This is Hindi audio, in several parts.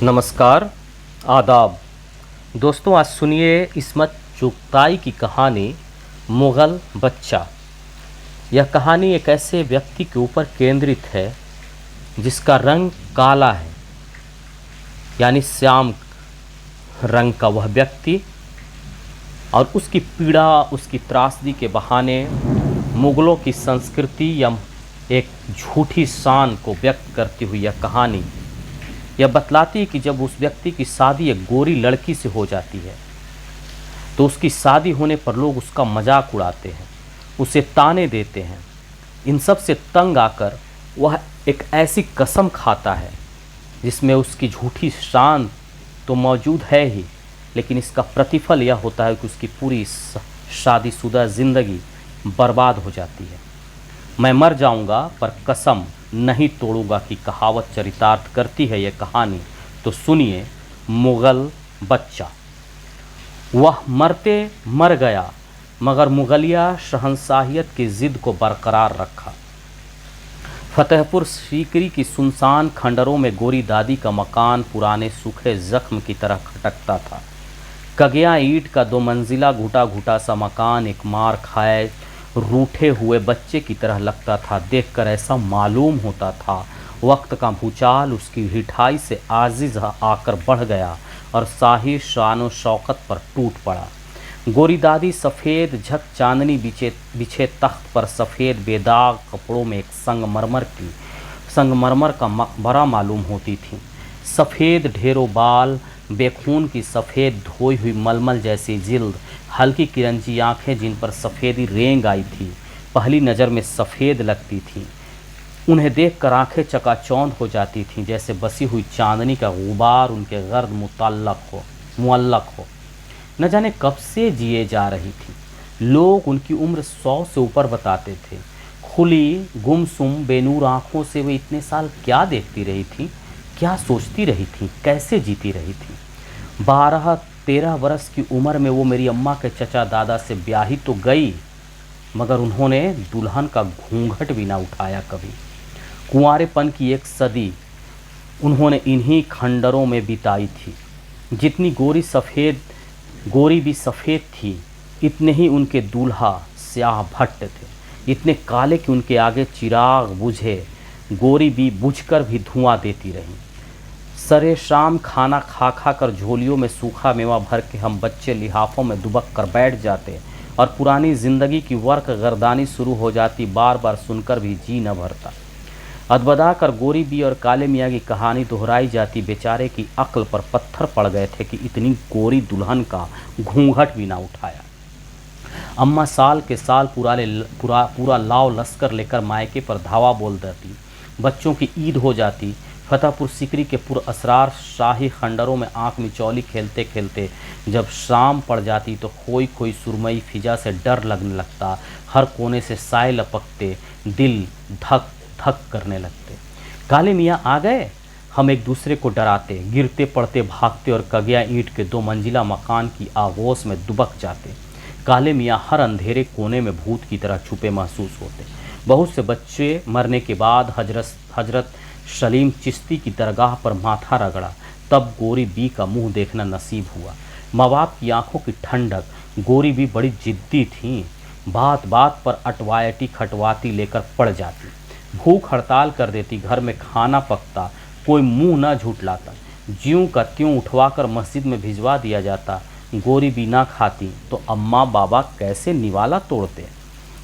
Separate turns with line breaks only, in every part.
नमस्कार, आदाब। दोस्तों, आज सुनिए इस्मत चुगताई की कहानी मुग़ल बच्चा। यह कहानी एक ऐसे व्यक्ति के ऊपर केंद्रित है जिसका रंग काला है, यानी श्याम रंग का वह व्यक्ति, और उसकी पीड़ा, उसकी त्रासदी के बहाने मुग़लों की संस्कृति या एक झूठी शान को व्यक्त करती हुई यह कहानी यह बतलाती है कि जब उस व्यक्ति की शादी एक गोरी लड़की से हो जाती है तो उसकी शादी होने पर लोग उसका मजाक उड़ाते हैं, उसे ताने देते हैं। इन सब से तंग आकर वह एक ऐसी कसम खाता है जिसमें उसकी झूठी शान तो मौजूद है ही, लेकिन इसका प्रतिफल यह होता है कि उसकी पूरी शादीशुदा ज़िंदगी बर्बाद हो जाती है। मैं मर जाऊंगा पर कसम नहीं तोड़ूंगा की कहावत चरितार्थ करती है यह कहानी। तो सुनिए मुग़ल बच्चा। वह मरते मर गया मगर मुग़लिया शहंशाहियत की ज़िद को बरकरार रखा। फतेहपुर सीकरी की सुनसान खंडरों में गोरी दादी का मकान पुराने सूखे जख्म की तरह खटकता था। कगिया ईंट का 2 मंजिला घुटा घुटा सा मकान एक मार खाए रूठे हुए बच्चे की तरह लगता था। देखकर ऐसा मालूम होता था वक्त का भूचाल उसकी ढिठाई से आजिज़ आकर बढ़ गया और शाही शान व शौकत पर टूट पड़ा। गोरी दादी सफ़ेद झक चांदनी बिछे तख्त पर सफ़ेद बेदाग कपड़ों में एक संगमरमर का मकबरा मालूम होती थी। सफ़ेद ढेरों बाल, बेखून की सफ़ेद धोई हुई मलमल जैसी जिल्द, हल्की किरंजी आँखें जिन पर सफ़ेदी रेंग आई थी, पहली नज़र में सफ़ेद लगती थीं। उन्हें देखकर आँखें चकाचौंध हो जाती थीं, जैसे बसी हुई चांदनी का गुबार उनके गर्द मुअल्लक हो। न जाने कब से जिए जा रही थी। लोग उनकी उम्र 100 से ऊपर बताते थे। खुली गुमसुम बेनूर आँखों से वे इतने साल क्या देखती रही थी, क्या सोचती रही थी, कैसे जीती रही थी। 12-13 वर्ष की उम्र में वो मेरी अम्मा के चचा दादा से ब्याही तो गई, मगर उन्होंने दुल्हन का घूंघट भी ना उठाया कभी। कुंवारेपन की 1 सदी उन्होंने इन्हीं खंडरों में बिताई थी। जितनी गोरी भी सफ़ेद थी, इतने ही उनके दूल्हा स्याह भट्ट थे। इतने काले कि उनके आगे चिराग बुझे गोरी भी बुझकर भी धुआं देती रही। सरे शाम खाना खा खा कर झोलियों में सूखा मेवा भर के हम बच्चे लिहाफों में दुबक कर बैठ जाते और पुरानी ज़िंदगी की वर्क गर्दानी शुरू हो जाती। बार बार सुनकर भी जी न भरता। अदबदा कर गोरी बी और काले मियाँ की कहानी दोहराई जाती। बेचारे की अक्ल पर पत्थर पड़ गए थे कि इतनी गोरी दुल्हन का घूंघट भी ना उठाया। अम्मा साल के साल पूरा लाव लश्कर लेकर मायके पर धावा बोल देती। बच्चों की ईद हो जाती। फतेहपुर सीकरी के पुरअसरार शाही खंडरों में आँख मिचौली खेलते खेलते जब शाम पड़ जाती तो खोई खोई सुरमई फिजा से डर लगने लगता। हर कोने से साए लपकते, दिल धक धक करने लगते। काले मियाँ आ गए। हम एक दूसरे को डराते, गिरते पड़ते भागते और कगिया ईंट के 2 मंजिला मकान की आगोश में दुबक जाते। काले मियाँ हर अंधेरे कोने में भूत की तरह छुपे महसूस होते। बहुत से बच्चे मरने के बाद हजरत सलीम चिश्ती की दरगाह पर माथा रगड़ा, तब गोरी बी का मुंह देखना नसीब हुआ। माँ बाप की आंखों की ठंडक। गोरी बी बड़ी जिद्दी थीं। बात बात पर अटवायटी खटवाती लेकर पड़ जाती। भूख हड़ताल कर देती। घर में खाना पकता, कोई मुंह न झुठलाता। ज्यों का त्यों उठवाकर मस्जिद में भिजवा दिया जाता। गोरी बी ना खाती तो अम्मा बाबा कैसे निवाला तोड़ते।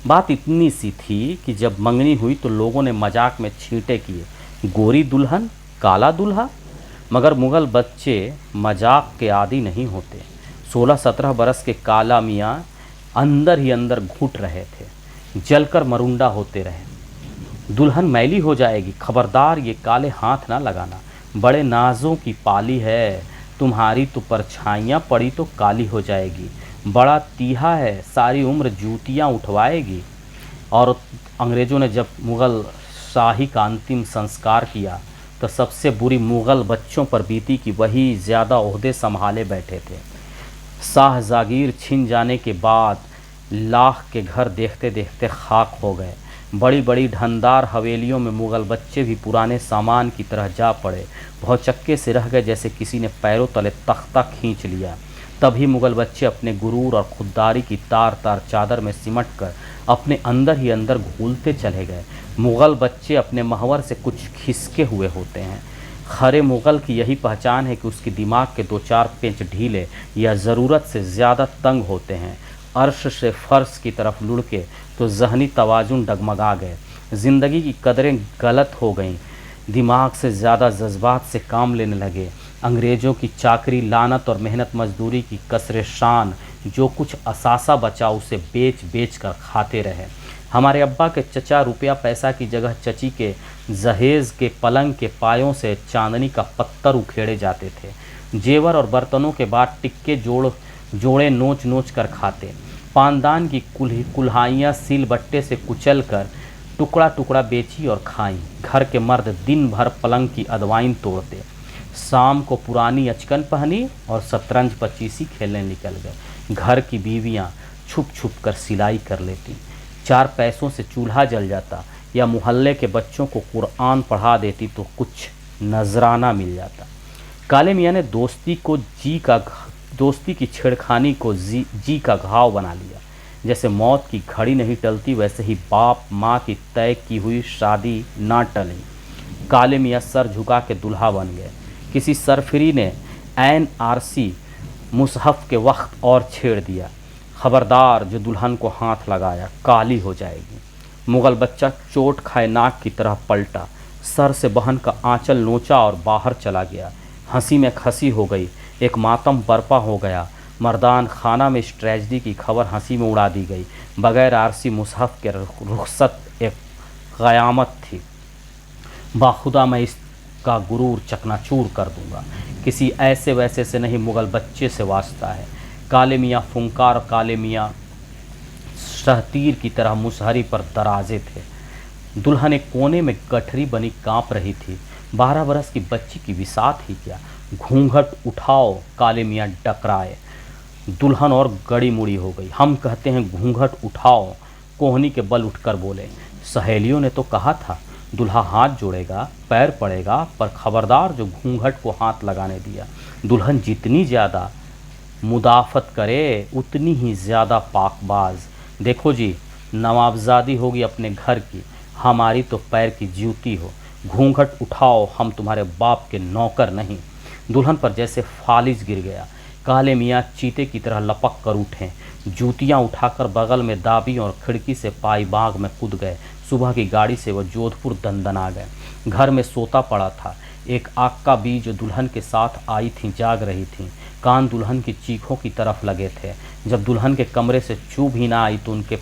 बात इतनी सी थी कि जब मंगनी हुई तो लोगों ने मजाक में छींटे किए, गोरी दुल्हन काला दूल्हा। मगर मुग़ल बच्चे मजाक के आदी नहीं होते। 16-17 बरस के काला मियाँ अंदर ही अंदर घुट रहे थे, जलकर मरुंडा होते रहे। दुल्हन मैली हो जाएगी, खबरदार ये काले हाथ ना लगाना। बड़े नाजों की पाली है, तुम्हारी तो परछाइयाँ पड़ी तो काली हो जाएगी। बड़ा तीहा है, सारी उम्र जूतियाँ उठवाएगी। और अंग्रेज़ों ने जब मुग़ल शाही का अंतिम संस्कार किया तो सबसे बुरी मुग़ल बच्चों पर बीती कि वही ज़्यादा ओहदे संभाले बैठे थे। शाह जागीर छिन जाने के बाद लाख के घर देखते देखते खाक हो गए। बड़ी बड़ी ढनदार हवेलियों में मुग़ल बच्चे भी पुराने सामान की तरह जा पड़े, भौचक्के से रह गए जैसे किसी ने पैरों तले तख्ता खींच लिया। तभी मुग़ल बच्चे अपने गुरूर और खुददारी की तार तार चादर में सिमट कर अपने अंदर ही अंदर घूलते चले गए। मुग़ल बच्चे अपने महवर से कुछ खिसके हुए होते हैं। खरे मुग़ल की यही पहचान है कि उसकी दिमाग के दो चार पेंच ढीले या ज़रूरत से ज़्यादा तंग होते हैं। अर्श से फ़र्श की तरफ लुढ़के तो ज़हनी तवाज़ुन डगमगा गए। ज़िंदगी की कदरें गलत हो गईं, दिमाग से ज़्यादा जज्बात से काम लेने लगे। अंग्रेज़ों की चाकरी, लानत और मेहनत मजदूरी की कसरे शान, जो कुछ असासा बचा उसे बेच बेच कर खाते रहे। हमारे अब्बा के चचा रुपया पैसा की जगह चची के जहेज़ के पलंग के पायों से चांदनी का पत्थर उखेड़े जाते थे। जेवर और बर्तनों के बाद टिक्के जोड़े नोच नोच कर खाते। पानदान की कुल्हाइयाँ सील बट्टे से कुचल कर टुकड़ा टुकड़ा बेची और खाईं। घर के मर्द दिन भर पलंग की अदवाइन तोड़ते, शाम को पुरानी अचकन पहनी और शतरंज पचीसी खेलने निकल गए। घर की बीवियाँ छुप छुप कर सिलाई कर लेती। 4 पैसों से चूल्हा जल जाता या मोहल्ले के बच्चों को कुरान पढ़ा देती तो कुछ नजराना मिल जाता। काले मियाँ ने दोस्ती की छेड़खानी को जी का घाव बना लिया। जैसे मौत की घड़ी नहीं टलती, वैसे ही बाप माँ की तय की हुई शादी ना टली। काले मियाँ सर झुका के दुल्हा बन गए। किसी सरफिरी ने NRC मुसहफ़ के वक्त और छेड़ दिया, खबरदार जो दुल्हन को हाथ लगाया काली हो जाएगी। मुग़ल बच्चा चोट खाए नाक की तरह पलटा, सर से बहन का आंचल नोचा और बाहर चला गया। हंसी में खसी हो गई, एक मातम बरपा हो गया। मर्दान खाना में इस ट्रेजिडी की खबर हंसी में उड़ा दी गई। बगैर RC मुसहफ़ के रुखसत एक क़यामत थी। बाखुदा मैं इसका गुरूर चकनाचूर कर दूंगा। किसी ऐसे वैसे से नहीं, मुग़ल बच्चे से वास्ता है। काले मियाँ फुंकार, काले मियाँ शहतीर की तरह मुसहरी पर दराजे थे। दुल्हन एक कोने में गठरी बनी कांप रही थी। 12 बरस की बच्ची की विसात ही क्या। घूंघट उठाओ, काले मियाँ डकराए। दुल्हन और गड़ी मुड़ी हो गई। हम कहते हैं घूंघट उठाओ, कोहनी के बल उठकर बोले। सहेलियों ने तो कहा था दुल्हा हाथ जोड़ेगा, पैर पड़ेगा, पर खबरदार जो घूंघट को हाथ लगाने दिया। दुल्हन जितनी ज़्यादा मुदाफ़त करे उतनी ही ज़्यादा पाकबाज। देखो जी, नवाबजादी होगी अपने घर की, हमारी तो पैर की जूती हो। घूंघट उठाओ, हम तुम्हारे बाप के नौकर नहीं। दुल्हन पर जैसे फालिज गिर गया। काले मियाँ चीते की तरह लपक कर उठे, जूतियाँ उठाकर बगल में दाबी और खिड़की से पाई बाग में कूद गए। सुबह की गाड़ी से वह जोधपुर दंदन आ गए। घर में सोता पड़ा था। एक आक्का बी जो दुल्हन के साथ आई थी जाग रही थी। कान दुल्हन की चीखों की तरफ लगे थे। जब दुल्हन के कमरे से चुभ ही ना आई तो उनके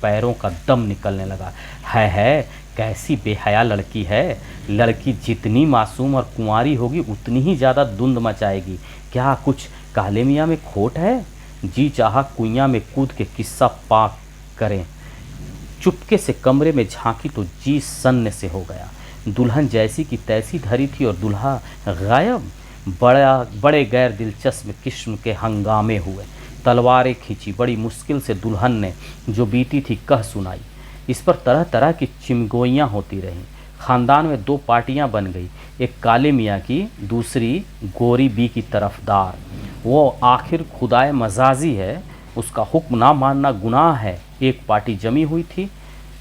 पैरों का दम निकलने लगा। है कैसी बेहया लड़की है। लड़की जितनी मासूम और कुंवारी होगी उतनी ही ज़्यादा धुंध मचाएगी। क्या कुछ काले मियाँ में खोट है? जी चाहा कुइयाँ में कूद के किस्सा पाक करें। चुपके से कमरे में झांकी तो जी सन्न से हो गया। दुल्हन जैसी की तैसी धरी थी और दुल्हा गायब। बड़े गैर दिलचस्प किस्म के हंगामे हुए। तलवारें खींची, बड़ी मुश्किल से दुल्हन ने जो बीती थी कह सुनाई। इस पर तरह तरह की चिमगोइयाँ होती रहीं। ख़ानदान में 2 पार्टियाँ बन गई, एक काले मियाँ की, दूसरी गोरी बी की तरफदार। वो आखिर खुदाए मजाजी है, उसका हुक्म ना मानना गुनाह है। एक पार्टी जमी हुई थी,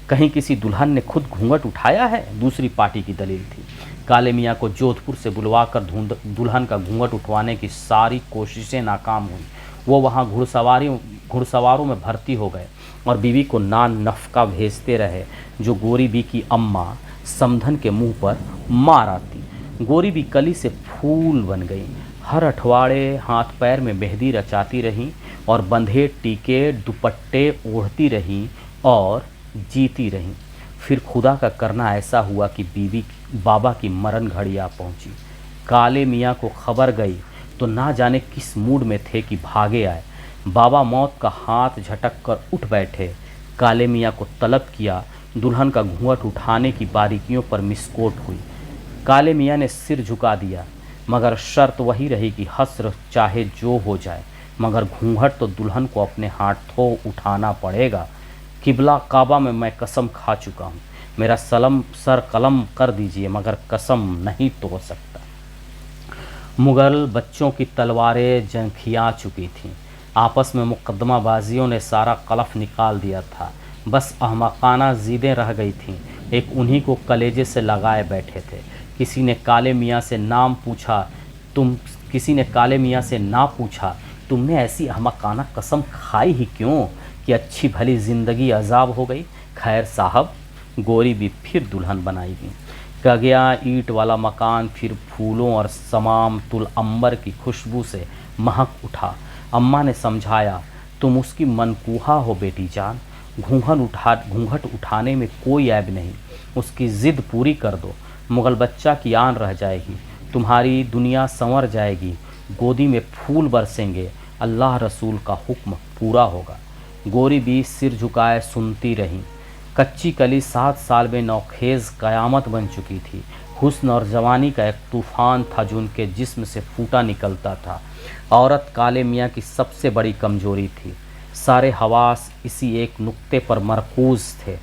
कहीं किसी दुल्हन ने खुद घूंघट उठाया है, दूसरी पार्टी की दलील थी। काले मियाँ को जोधपुर से बुलवाकर दुल्हन का घूंघट उठवाने की सारी कोशिशें नाकाम हुई। वो वहाँ घुड़सवारों में भर्ती हो गए और बीवी को नान नफका भेजते रहे, जो गोरी बी की अम्मा समधन के मुंह पर मार आती। गोरी बी कली से फूल बन गई। हर अठवाड़े हाथ पैर में मेहंदी रचाती रहीं और बंधे टीके दुपट्टे ओढ़ती रहीं और जीती रहीं। फिर खुदा का करना ऐसा हुआ कि बाबा की मरण घड़ी आ पहुंची। काले मियाँ को खबर गई तो ना जाने किस मूड में थे कि भागे आए। बाबा मौत का हाथ झटक कर उठ बैठे। काले मियाँ को तलब किया। दुल्हन का घूंघट उठाने की बारीकियों पर मिसकोट हुई। काले मियाँ ने सिर झुका दिया, मगर शर्त वही रही कि हस्र चाहे जो हो जाए, मगर घूंघट तो दुल्हन को अपने हाथों उठाना पड़ेगा। किबला काबा में मैं कसम खा चुका हूँ, मेरा सर कलम कर दीजिए मगर कसम नहीं तोड़ सकता। मुग़ल बच्चों की तलवारें जंखिया चुकी थीं, आपस में मुकदमाबाजियों ने सारा कलफ निकाल दिया था, बस अहमकाना ज़िदें रह गई थीं, एक उन्हीं को कलेजे से लगाए बैठे थे। किसी ने काले मियाँ से ना पूछा, तुमने ऐसी अहमकाना कसम खाई ही क्यों कि अच्छी भली ज़िंदगी अजाब हो गई। खैर साहब, गोरी भी फिर दुल्हन बनाएगी। गया ईंट वाला मकान फिर फूलों और समाम तुल अंबर की खुशबू से महक उठा। अम्मा ने समझाया, तुम उसकी मनकूहा हो बेटी जान, घूंघट उठाने में कोई ऐब नहीं, उसकी ज़िद पूरी कर दो, मुग़ल बच्चा की आन रह जाएगी, तुम्हारी दुनिया संवर जाएगी, गोदी में फूल बरसेंगे, अल्लाह रसूल का हुक्म पूरा होगा। गोरी भी सिर झुकाए सुनती रहीं। कच्ची कली 7 साल में नौखेज़ क़यामत बन चुकी थी। हुस्न और जवानी का एक तूफ़ान था जो उनके जिस्म से फूटा निकलता था। औरत काले मियाँ की सबसे बड़ी कमज़ोरी थी। सारे हवास इसी एक नुक्ते पर मरकूज़ थे,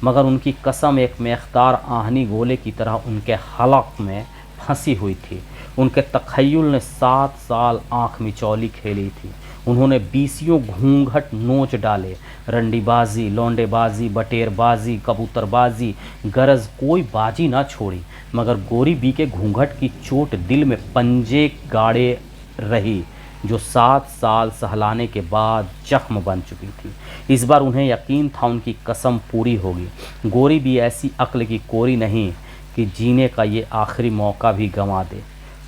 मगर उनकी कसम एक मेख्तार आहनी गोले की तरह उनके हलक़ में फंसी हुई थी। उनके तख़य्युल ने 7 साल आँख मिचौली खेली थी। उन्होंने 20 घूंघट नोच डाले, रंडीबाजी, लौंडेबाजी, बटेरबाजी, कबूतरबाजी, गरज कोई बाजी ना छोड़ी, मगर गोरी बी के घूंघट की चोट दिल में पंजे गाड़े रही, जो 7 साल सहलाने के बाद जख्म बन चुकी थी। इस बार उन्हें यकीन था उनकी कसम पूरी होगी। गोरी भी ऐसी अक्ल की कोरी नहीं कि जीने का ये आखिरी मौका भी गंवा दे।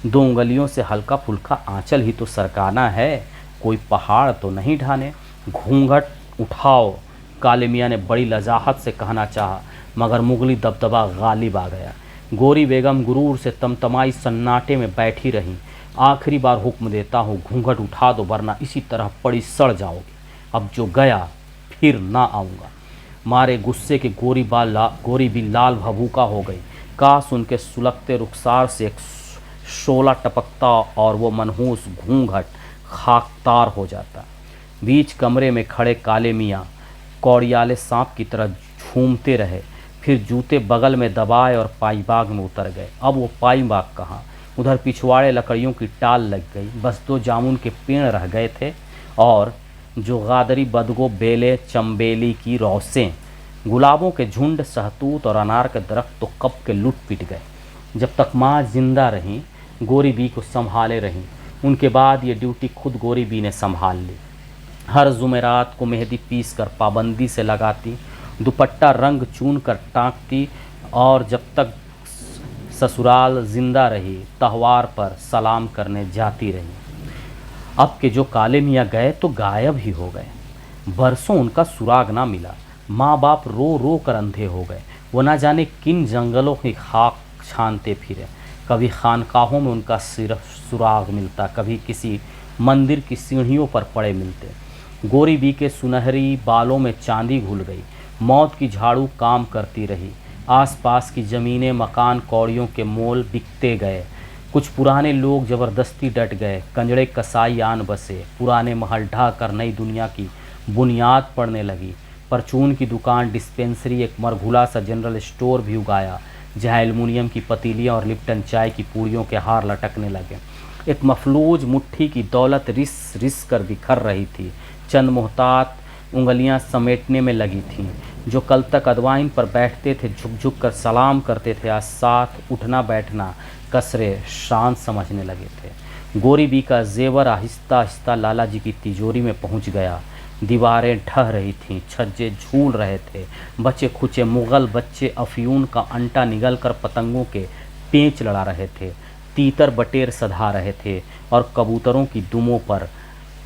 2 उंगलियों से हल्का फुल्का आंचल ही तो सरकाना है, कोई पहाड़ तो नहीं ढाने। घूंघट उठाओ, काले मियाँ ने बड़ी लजाहत से कहना चाहा, मगर मुगली दबदबा गालिब आ गया। गोरी बेगम गुरूर से तमतमाई सन्नाटे में बैठी रहीं। आखिरी बार हुक्म देता हूँ, घूंघट उठा दो, वरना इसी तरह पड़ी सड़ जाओगे। अब जो गया फिर ना आऊँगा। मारे गुस्से के गोरी भी लाल भभूका हो गई। काश उनके सुलगते रुखसार से एक शोला टपकता और वो मनहूस घूंघट खाकतार हो जाता। बीच कमरे में खड़े काले मियाँ कौड़ियाले सांप की तरह झूमते रहे, फिर जूते बगल में दबाए और पाईबाग में उतर गए। अब वो पाईबाग कहाँ, उधर पिछवाड़े लकड़ियों की टाल लग गई, बस 2 जामुन के पेड़ रह गए थे और जो गादरी बदगो बेले चंबेली की रौसें, गुलाबों के झुंड, सहतूत और अनार के दरख्त तो कब के लुट पिट गए। जब तक माँ जिंदा रहीं, गोरी बी को संभाले रहीं। उनके बाद ये ड्यूटी खुद गोरी बी ने संभाल ली। हर जुमेरात को मेहंदी पीस कर पाबंदी से लगाती, दुपट्टा रंग चून कर टाँकती और जब तक ससुराल जिंदा रही तहवार पर सलाम करने जाती रही। अब के जो काले मियाँ गए तो गायब ही हो गए। बरसों उनका सुराग ना मिला। माँ बाप रो रो कर अंधे हो गए। वो ना जाने किन जंगलों की खाक छानते फिरे। कभी खानकाहों में उनका सिर्फ सुराग मिलता, कभी किसी मंदिर की सीढ़ियों पर पड़े मिलते। गोरी बी के सुनहरी बालों में चांदी घुल गई। मौत की झाड़ू काम करती रही। आसपास की ज़मीनें, मकान कौड़ियों के मोल बिकते गए। कुछ पुराने लोग ज़बरदस्ती डट गए। कंजड़े कसाई आन बसे। पुराने महल ढा कर नई दुनिया की बुनियाद पड़ने लगी। परचून की दुकान, डिस्पेंसरी, एक मरघुला सा जनरल स्टोर भी उगाया, जहाँ एल्युमिनियम की पतीलियाँ और लिप्टन चाय की पूड़ियों के हार लटकने लगे। एक मफलूज मुट्ठी की दौलत रिस रिस कर बिखर रही थी। चंद मोहतात उंगलियां समेटने में लगी थीं। जो कल तक अदवाइन पर बैठते थे, झुक झुक कर सलाम करते थे, आज साथ उठना बैठना कसरे शान समझने लगे थे। गोरी बी का जेवर आहिस्ता आहिस्ता लाला जी की तिजोरी में पहुंच गया। दीवारें ढह रही थीं, छज्जे झूल रहे थे। बचे खुचे मुग़ल बच्चे अफ्यून का अंटा निगल कर पतंगों के पेंच लड़ा रहे थे। तीतर बटेर सधा रहे थे और कबूतरों की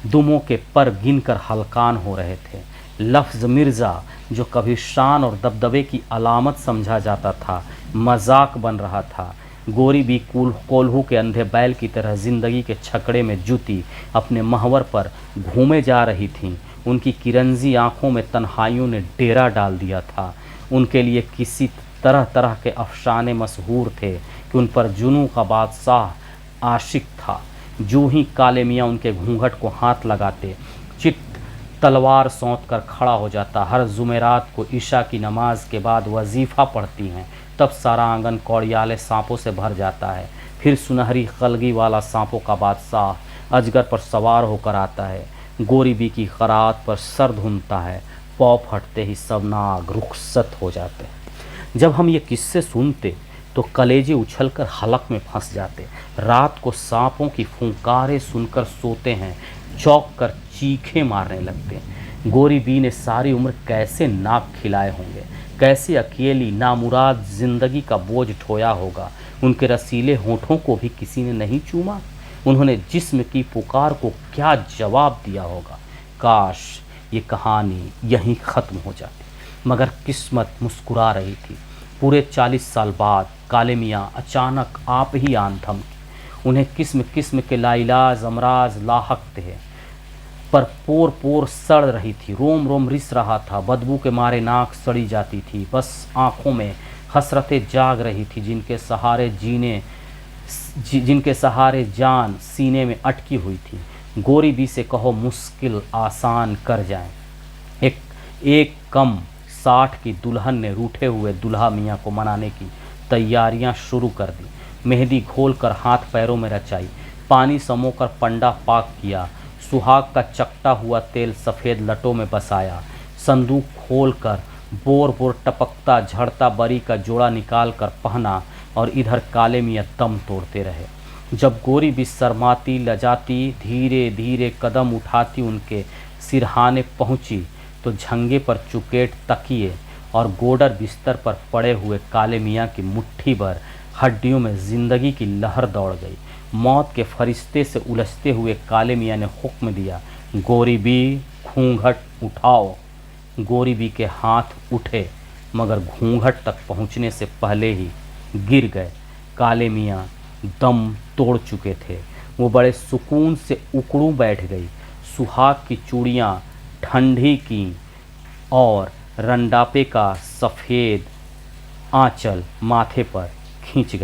दुमों के पर गिनकर हलकान हो रहे थे। लफ्ज़ मिर्ज़ा, जो कभी शान और दबदबे की अलामत समझा जाता था, मजाक बन रहा था। गोरी भी कोल्हू के अंधे बैल की तरह ज़िंदगी के छकड़े में जुती अपने महवर पर घूमे जा रही थीं। उनकी किरंजी आँखों में तन्हाइयों ने डेरा डाल दिया था। उनके लिए किसी तरह तरह के अफसाने मशहूर थे कि उन पर जुनू का बादशाह आशिक था। जो ही काले मियाँ उनके घूंघट को हाथ लगाते, चित तलवार सौंत कर खड़ा हो जाता। हर जुमेरात को ईशा की नमाज के बाद वजीफ़ा पढ़ती हैं। तब सारा आंगन कौड़ियाले सांपों से भर जाता है। फिर सुनहरी कलगी वाला सांपों का बादशाह अजगर पर सवार होकर आता है। गोरीबी की खरात पर सर धुनता है। पौ फटते ही सब नाग रुखसत हो जाते हैं। जब हम ये किस्से सुनते तो कलेजे उछलकर हलक में फंस जाते। रात को सांपों की फुंकारें सुनकर सोते हैं, चौंक कर चीखें मारने लगते। गोरी बी ने सारी उम्र कैसे नाक खिलाए होंगे, कैसे अकेली नामुराद जिंदगी का बोझ ढोया होगा। उनके रसीले होठों को भी किसी ने नहीं चूमा। उन्होंने जिस्म की पुकार को क्या जवाब दिया होगा। काश ये कहानी यहीं ख़त्म हो जाती, मगर किस्मत मुस्कुरा रही थी। पूरे 40 साल बाद काले मियाँ अचानक आप ही आन थमकी। उन्हें किस्म किस्म के लाइलाज अमराज लाहक थे, पर पोर पोर सड़ रही थी, रोम रोम रिस रहा था, बदबू के मारे नाक सड़ी जाती थी। बस आंखों में हसरतें जाग रही थी, जिनके सहारे जान सीने में अटकी हुई थी। गोरी बी से कहो मुश्किल आसान कर जाएं। एक कम 60 की दुल्हन ने रूठे हुए दुल्हा मियाँ को मनाने की तैयारियां शुरू कर दी। मेहंदी घोलकर हाथ पैरों में रचाई, पानी समोकर पंडा पाक किया, सुहाग का चकटा हुआ तेल सफ़ेद लटों में बसाया। संदूक खोलकर बोर बोर टपकता झड़ता बरी का जोड़ा निकाल कर पहना और इधर काले मियाँ दम तोड़ते रहे। जब गोरी भी शर्माती लजाती धीरे धीरे कदम उठाती उनके सिरहाने पहुँची तो झंगे पर चुकेट तकिए और गोडर बिस्तर पर पड़े हुए काले मियाँ की मुट्ठी भर हड्डियों में जिंदगी की लहर दौड़ गई। मौत के फरिश्ते से उलझते हुए काले मियाँ ने हुक्म दिया, गोरी बी घूंघट उठाओ। गोरी बी के हाथ उठे, मगर घूंघट तक पहुँचने से पहले ही गिर गए। काले मियाँ दम तोड़ चुके थे। वो बड़े सुकून से उकड़ू बैठ गई। सुहाग की चूड़ियाँ ठंडी की और रंडापे का सफ़ेद आंचल माथे पर खींच गया।